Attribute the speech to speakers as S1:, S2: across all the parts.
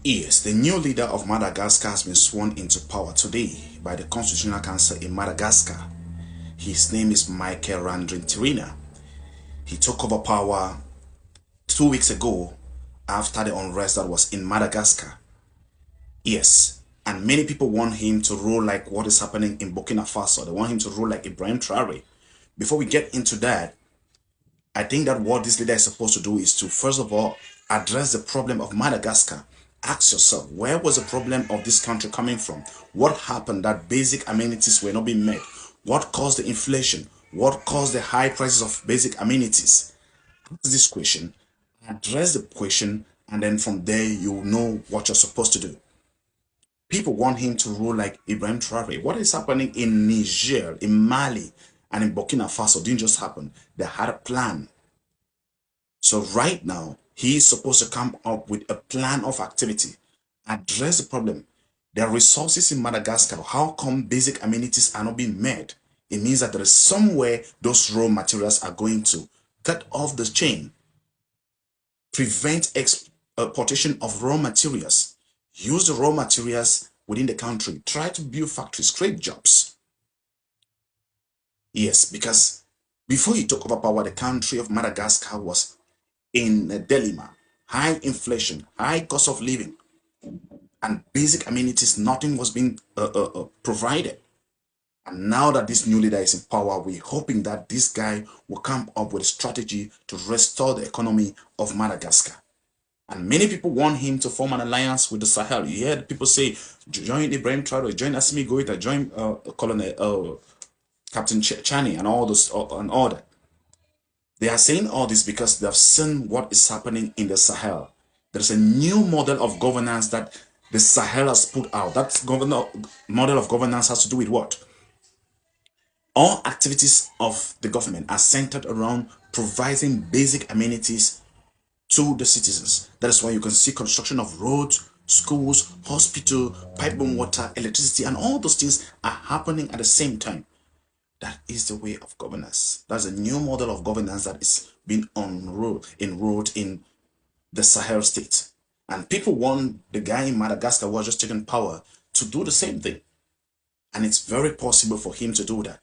S1: Yes, the new leader of Madagascar has been sworn into power today by the Constitutional Council in Madagascar. His name is Michael Randrintirina. He took over power 2 weeks ago after the unrest that was in Madagascar. Yes, and many people want him to rule like what is happening in Burkina Faso. They want him to rule like Ibrahim Traore. Before we get into that, I think that what this leader is supposed to do is to, first of all, address the problem of Madagascar. Ask yourself, where was the problem of this country coming from? What happened that basic amenities were not being met? What caused the inflation? What caused the high prices of basic amenities? Ask this question, address the question, and then from there you know what you're supposed to do. People want him to rule like Ibrahim Traore. What is happening in Niger, in Mali, and in Burkina Faso didn't just happen. They had a plan. So right now, he is supposed to come up with a plan of activity, address the problem. There are resources in Madagascar. How come basic amenities are not being met? It means that there is somewhere those raw materials are going to cut off the chain, prevent exportation of raw materials, use the raw materials within the country, try to build factories, create jobs. Yes, because before he took over power, the country of Madagascar was in a dilemma, high inflation, high cost of living, and basic amenities, nothing was being provided. And now that this new leader is in power, we're hoping that this guy will come up with a strategy to restore the economy of Madagascar. And many people want him to form an alliance with the Sahel. You hear people say, join Ibrahim Traore, join Assimi Goïta, join Colonel Captain Chani, and all those and all that. They are saying all this because they have seen what is happening in the Sahel. There's a new model of governance that the Sahel has put out. That model of governance has to do with what? All activities of the government are centered around providing basic amenities to the citizens. That is why you can see construction of roads, schools, hospital, pipeline water, electricity, and all those things are happening at the same time. That is the way of governance. That's a new model of governance that is being enrolled in the Sahel state. And people want the guy in Madagascar who has just taken power to do the same thing. And it's very possible for him to do that.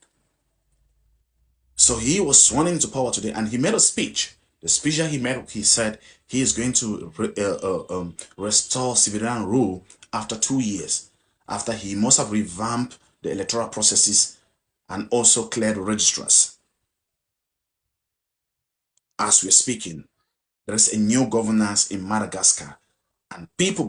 S1: So he was sworn into power today and he made a speech. The speech that he made, he said he is going to restore civilian rule after 2 years, after he must have revamped the electoral processes and also cleared registrars. As we're speaking, there is a new governance in Madagascar, and people